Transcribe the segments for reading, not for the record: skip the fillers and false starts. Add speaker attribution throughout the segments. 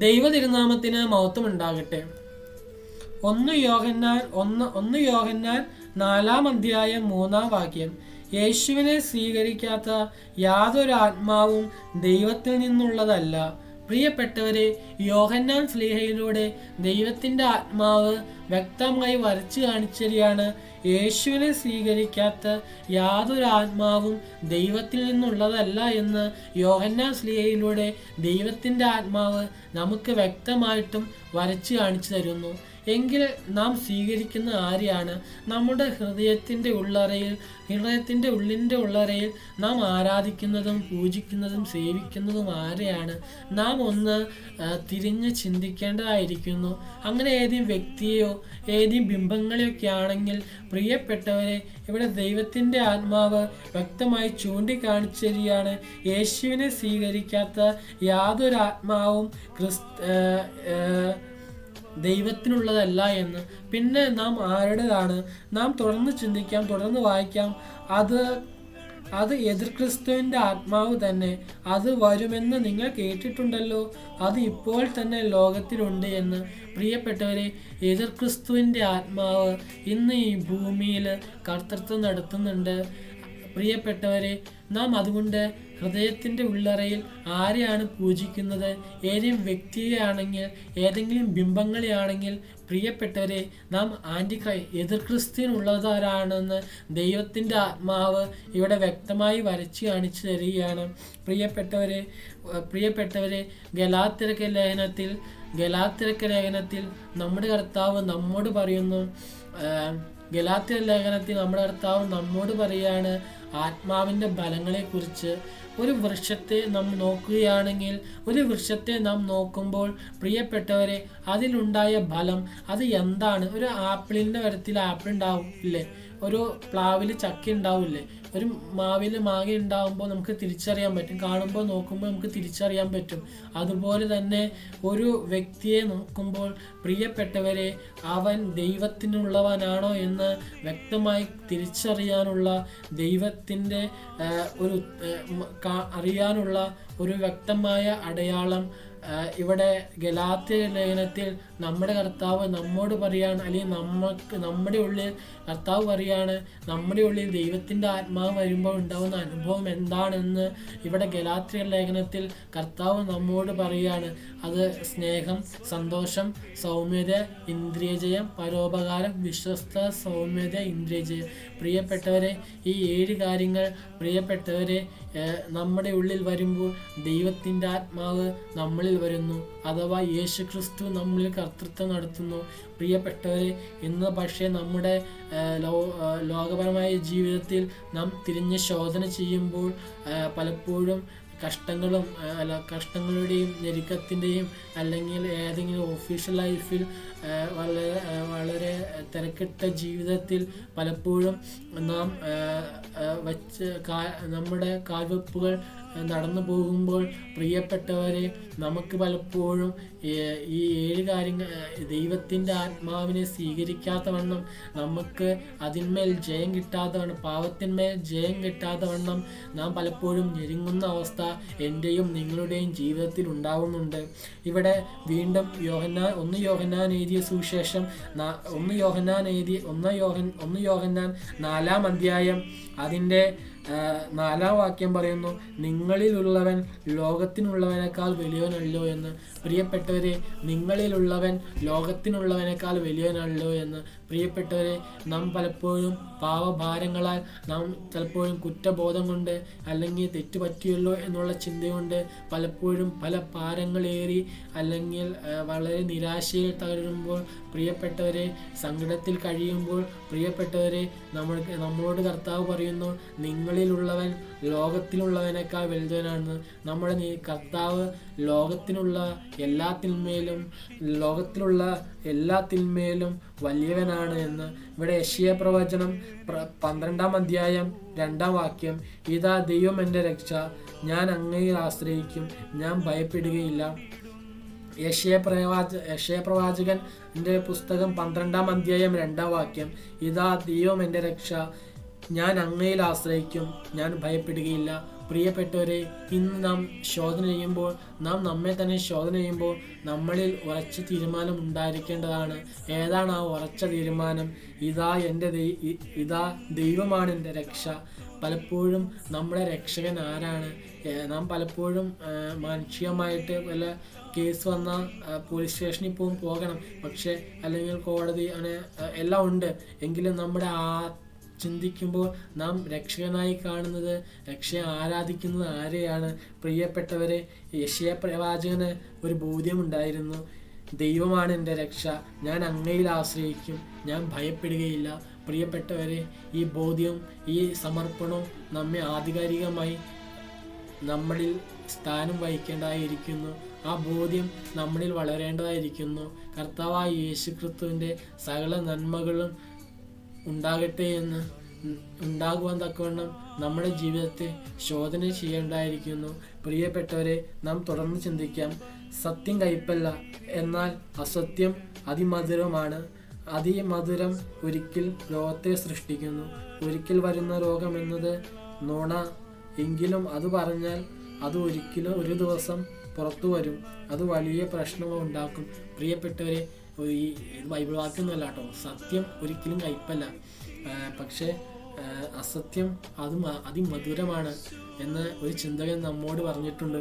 Speaker 1: ദൈവ തിരുനാമത്തിന് മഹത്വം ഉണ്ടാകട്ടെ. ഒന്ന് യോഹന്നാൻ 4:3 യേശുവിനെ സ്വീകരിക്കാത്ത യാതൊരു ആത്മാവും ദൈവത്തിൽ നിന്നുള്ളതല്ല. പ്രിയപ്പെട്ടവരെ, യോഹന്നാൻ സ്ലീഹയിലൂടെ ദൈവത്തിൻ്റെ ആത്മാവ് വ്യക്തമായി വരച്ചു കാണിച്ചതാണ് യേശുവിനെ സ്വീകരിക്കാത്ത യാതൊരു ആത്മാവും ദൈവത്തിൽ നിന്നുള്ളതല്ല എന്ന്. യോഹന്നാൻ സ്ലീഹയിലൂടെ ദൈവത്തിൻ്റെ ആത്മാവ് നമുക്ക് വ്യക്തമായിട്ടും വരച്ചു കാണിച്ചു തരുന്നു. എങ്കിൽ നാം സ്വീകരിക്കുന്ന ആരെയാണ്? നമ്മുടെ ഹൃദയത്തിൻ്റെ ഉള്ളിൻ്റെ ഉള്ളറയിൽ നാം ആരാധിക്കുന്നതും പൂജിക്കുന്നതും സേവിക്കുന്നതും ആരെയാണ്? നാം ഒന്ന് തിരിഞ്ഞ് ചിന്തിക്കേണ്ടതായിരിക്കുന്നു. അങ്ങനെ ഏതെങ്കിലും വ്യക്തിയെയോ ഏതെങ്കിലും ബിംബങ്ങളെയൊക്കെ ആണെങ്കിൽ പ്രിയപ്പെട്ടവരെ, ഇവിടെ ദൈവത്തിൻ്റെ ആത്മാവ് വ്യക്തമായി ചൂണ്ടിക്കാണിച്ചു തരികയാണ് യേശുവിനെ സ്വീകരിക്കാത്ത യാതൊരു ആത്മാവും ദൈവത്തിനുള്ളതല്ല എന്ന്. പിന്നെ നാം ആരുടേതാണ്? നാം തുടർന്ന് ചിന്തിക്കാം, തുടർന്ന് വായിക്കാം. അത് എതിർ ക്രിസ്തുവിൻ്റെ ആത്മാവ് തന്നെ. അത് വരുമെന്ന് നിങ്ങൾ കേട്ടിട്ടുണ്ടല്ലോ, അത് ഇപ്പോൾ തന്നെ ലോകത്തിലുണ്ട് എന്ന്. പ്രിയപ്പെട്ടവരെ, എതിർ ക്രിസ്തുവിൻ്റെ ആത്മാവ് ഇന്ന് ഈ ഭൂമിയിൽ കർത്തൃത്വം നടത്തുന്നുണ്ട്. പ്രിയപ്പെട്ടവരെ, നാം അതുകൊണ്ട് ഹൃദയത്തിൻ്റെ ഉള്ളറയിൽ ആരെയാണ് പൂജിക്കുന്നത്? ഏതെങ്കിലും വ്യക്തിയെയാണെങ്കിൽ, ഏതെങ്കിലും ബിംബങ്ങളെയാണെങ്കിൽ പ്രിയപ്പെട്ടവരെ, നാം എതിർ ക്രിസ്തുവിനുള്ളതാരാണെന്ന് ദൈവത്തിൻ്റെ ആത്മാവ് ഇവിടെ വ്യക്തമായി വരച്ചു കാണിച്ചു തരികയാണ്. പ്രിയപ്പെട്ടവരെ, ഗലാത്യർക്ക് ലേഖനത്തിൽ നമ്മുടെ കർത്താവ് നമ്മോട് പറയുന്നു, ഗലാത്യർ ലേഖനത്തിൽ നമ്മുടെ കർത്താവ് നമ്മോട് പറയുകയാണ് ആത്മാവിൻ്റെ ഫലങ്ങളെക്കുറിച്ച്. ഒരു വൃക്ഷത്തെ നാം നോക്കുകയാണെങ്കിൽ, ഒരു വൃക്ഷത്തെ നാം നോക്കുമ്പോൾ പ്രിയപ്പെട്ടവരെ, അതിലുണ്ടായ ഫലം അത് എന്താണ്? ഒരു ആപ്പിളിൻ്റെ മരത്തിൽ ആപ്പിൾ ഉണ്ടാവും ഇല്ലേ? ഒരു പ്ലാവിൽ ചക്ക ഉണ്ടാവില്ലേ? ഒരു മാവിൽ മാങ്ങ ഉണ്ടാകുമ്പോൾ നമുക്ക് തിരിച്ചറിയാൻ പറ്റും. കാണുമ്പോൾ നോക്കുമ്പോൾ നമുക്ക് തിരിച്ചറിയാൻ പറ്റും. അതുപോലെ തന്നെ ഒരു വ്യക്തിയെ നോക്കുമ്പോൾ പ്രിയപ്പെട്ടവരെ, അവൻ ദൈവത്തിനുള്ളവനാണോ എന്ന് വ്യക്തമായി തിരിച്ചറിയാനുള്ള ദൈവത്തിൻ്റെ അറിയാനുള്ള ഒരു വ്യക്തമായ അടയാളം ഇവിടെ ഗലാത്യ ലേഖനത്തിൽ നമ്മുടെ കർത്താവ് നമ്മോട് പറയാണ്, അല്ലെങ്കിൽ നമ്മുടെ ഉള്ളിൽ കർത്താവ് പറയാണ്, നമ്മുടെ ഉള്ളിൽ ദൈവത്തിൻ്റെ ആത്മാവ് വരുമ്പോൾ ഉണ്ടാകുന്ന അനുഭവം എന്താണെന്ന് ഇവിടെ ഗലാത്യ ലേഖനത്തിൽ കർത്താവ് നമ്മോട് പറയാണ്. അത് സ്നേഹം, സന്തോഷം, സൗമ്യത, ഇന്ദ്രിയജയം, പരോപകാരം, വിശ്വസ്ത, സൗമ്യത, ഇന്ദ്രിയജയം. പ്രിയപ്പെട്ടവരെ, ഈ 7 കാര്യങ്ങൾ പ്രിയപ്പെട്ടവരെ നമ്മുടെ ഉള്ളിൽ വരുമ്പോൾ ദൈവത്തിൻ്റെ ആത്മാവ് നമ്മളിൽ വരുന്നു, അഥവാ യേശു ക്രിസ്തു നമ്മളിൽ കർത്തൃത്വം നടത്തുന്നു. പ്രിയപ്പെട്ടവരെ, ഇന്ന് പക്ഷേ നമ്മുടെ ലോകപരമായ ജീവിതത്തിൽ നാം തിരിഞ്ഞ് ശോധന ചെയ്യുമ്പോൾ പലപ്പോഴും കഷ്ടങ്ങളുടെയും ഞെരുക്കത്തിൻ്റെയും അല്ലെങ്കിൽ ഏതെങ്കിലും ഓഫീഷ്യൽ ലൈഫിൽ വളരെ തിരക്കിട്ട ജീവിതത്തിൽ പലപ്പോഴും നാം നമ്മുടെ കാൽവെപ്പുകൾ നടന്നു പോകുമ്പോൾ പ്രിയപ്പെട്ടവരെ, നമുക്ക് പലപ്പോഴും ഈ 7 കാര്യങ്ങൾ ദൈവത്തിൻ്റെ ആത്മാവിനെ സ്വീകരിക്കാത്ത വണ്ണം, നമുക്ക് അതിന്മേൽ ജയം കിട്ടാത്ത വണ്ണം, പാവത്തിന്മേൽ ജയം കിട്ടാത്ത വണ്ണം നാം പലപ്പോഴും ഞെരുങ്ങുന്ന അവസ്ഥ എൻ്റെയും നിങ്ങളുടെയും ജീവിതത്തിൽ ഉണ്ടാവുന്നുണ്ട്. ഇവിടെ വീണ്ടും ഒന്ന് യോഹന്നാൻ എഴുതിയ സുവിശേഷം 1 യോഹന്നാൻ 4 അതിൻ്റെ 4 പറയുന്നു, നിങ്ങളിലുള്ളവൻ ലോകത്തിനുള്ളവനേക്കാൾ വലിയവനല്ലോ എന്ന്. പ്രിയപ്പെട്ടവരെ, നിങ്ങളിലുള്ളവൻ ലോകത്തിനുള്ളവനേക്കാൾ വലിയവനല്ലോ എന്ന്. പ്രിയപ്പെട്ടവരെ, നാം പലപ്പോഴും പാവഭാരങ്ങളാൽ, നാം ചിലപ്പോഴും കുറ്റബോധം കൊണ്ട് അല്ലെങ്കിൽ തെറ്റ് പറ്റിയല്ലോ എന്നുള്ള ചിന്തയുണ്ട് പലപ്പോഴും പല ഭാരങ്ങളേറി അല്ലെങ്കിൽ വളരെ നിരാശയിൽ തകരുമ്പോൾ പ്രിയപ്പെട്ടവരെ, സങ്കടത്തിൽ കഴിയുമ്പോൾ പ്രിയപ്പെട്ടവരെ, നമ്മളോട് കർത്താവ് പറയുന്നു, നിങ്ങളിലുള്ളവൻ ലോകത്തിലുള്ളവനേക്കാൾ വലുതവനാണെന്ന്. നമ്മുടെ കർത്താവ് ലോകത്തിലുള്ള എല്ലാത്തിന്മേലും വലിയവനാണ് എന്ന്. ഇവിടെ യെശയ്യാ പ്രവചനം 12:2 ഇതാ ദൈവം എൻ്റെ രക്ഷ, ഞാൻ അങ്ങയിൽ ആശ്രയിക്കും, ഞാൻ ഭയപ്പെടുകയില്ല. യെശയ്യാ പ്രവാചകന്റെ പുസ്തകം 12:2 ഇതാ ദൈവം എൻ്റെ രക്ഷ, ഞാൻ അങ്ങയിൽ ആശ്രയിക്കും, ഞാൻ ഭയപ്പെടുകയില്ല. പ്രിയപ്പെട്ടവരെ, ഇന്ന് നാം ശോധന ചെയ്യുമ്പോൾ, നാം നമ്മെ തന്നെ ശോധന ചെയ്യുമ്പോൾ നമ്മളിൽ ഉറച്ച തീരുമാനം ഉണ്ടായിരിക്കേണ്ടതാണ്. ഏതാണ് ആ ഉറച്ച തീരുമാനം? ഇതാ ദൈവമാണ് എൻ്റെ രക്ഷ. പലപ്പോഴും നമ്മുടെ രക്ഷകൻ ആരാണ്? നാം പലപ്പോഴും മാനുഷികമായിട്ട് വല്ല കേസ് വന്നാൽ പോലീസ് സ്റ്റേഷനിൽ പോകണം, പക്ഷേ അല്ലെങ്കിൽ കോടതി അങ്ങനെ എല്ലാം ഉണ്ട്. എങ്കിലും നമ്മുടെ ചിന്തിക്കുമ്പോൾ നാം രക്ഷകനായി കാണുന്നത്, രക്ഷയെ ആരാധിക്കുന്നത് ആരെയാണ്? പ്രിയപ്പെട്ടവരെ, യെശയ്യാ പ്രവാചകന് ഒരു ബോധ്യമുണ്ടായിരുന്നു. ദൈവമാണ് എൻ്റെ രക്ഷ, ഞാൻ അങ്ങയിൽ ആശ്രയിക്കും, ഞാൻ ഭയപ്പെടുകയില്ല. പ്രിയപ്പെട്ടവരെ, ഈ ബോധ്യം, ഈ സമർപ്പണം നമ്മെ ആധികാരികമായി നമ്മളിൽ സ്ഥാനം വഹിക്കേണ്ടതായിരിക്കുന്നു. ആ ബോധ്യം നമ്മളിൽ വളരേണ്ടതായിരിക്കുന്നു. കർത്താവായ യേശുക്രിസ്തുവിൻ്റെ സകല നന്മകളും ഉണ്ടാകട്ടെ എന്ന് ഉണ്ടാകുവാൻ തക്കവണ്ണം നമ്മുടെ ജീവിതത്തെ ശോധന ചെയ്യേണ്ടതായിരിക്കുന്നു. പ്രിയപ്പെട്ടവരെ, നാം തുടർന്ന് ചിന്തിക്കാം. സത്യം കയ്പല്ല, എന്നാൽ അസത്യം അതിമധുരമാണ്. അതിമധുരം ഒരിക്കൽ ലോകത്തെ സൃഷ്ടിക്കുന്നു. ഒരിക്കൽ വരുന്ന രോഗം എന്നത് നുണ, എങ്കിലും അത് പറഞ്ഞാൽ അത് ഒരിക്കലും ഒരു ദിവസം പുറത്തു വരും. അത് വലിയ പ്രശ്നം ഉണ്ടാക്കും. പ്രിയപ്പെട്ടവരെ, ഈ ബൈബിൾ വാക്യമൊന്നുമല്ല കേട്ടോ. സത്യം ഒരിക്കലും കയ്പല്ല, പക്ഷേ അസത്യം അതിമധുരമാണ് എന്ന് ഒരു ചിന്തകൻ നമ്മോട് പറഞ്ഞിട്ടുണ്ട്.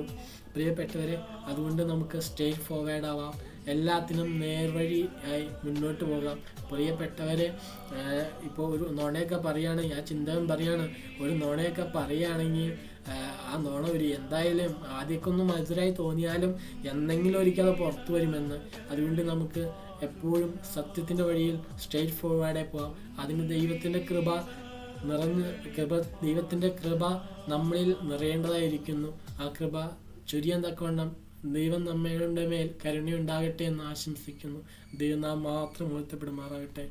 Speaker 1: പ്രിയപ്പെട്ടവരെ, അതുകൊണ്ട് നമുക്ക് സ്റ്റേറ്റ് ഫോർവേഡ് ആവാം, എല്ലാത്തിനും നേർവഴി ആയി മുന്നോട്ട് പോകാം. പ്രിയപ്പെട്ടവരെ, ഇപ്പോൾ ഒരു നുണയൊക്കെ പറയുകയാണെങ്കിൽ, ആ ചിന്തകൻ പറയാണ്, ഒരു നുണയൊക്കെ പറയുകയാണെങ്കിൽ ആ നുണ എന്തായാലും ആദ്യമൊക്കെ ഒന്ന് മധുരമായി തോന്നിയാലും എന്തെങ്കിലും ഒരിക്കൽ അത് പുറത്തു വരുമെന്ന്. അതുകൊണ്ട് നമുക്ക് എപ്പോഴും സത്യത്തിൻ്റെ വഴിയിൽ സ്ട്രെയിറ്റ് ഫോർവേഡായി പോകാം. അതിന് ദൈവത്തിൻ്റെ കൃപ നമ്മളിൽ നിറയേണ്ടതായിരിക്കുന്നു. ആ കൃപ ചൊരിയാൻ തക്കവണ്ണം ദൈവം നമ്മളുടെ മേൽ കരുണയുണ്ടാകട്ടെ എന്ന് ആശംസിക്കുന്നു. ദൈവം നാം മാത്രം ഉയർത്തപ്പെടുമാറാകട്ടെ.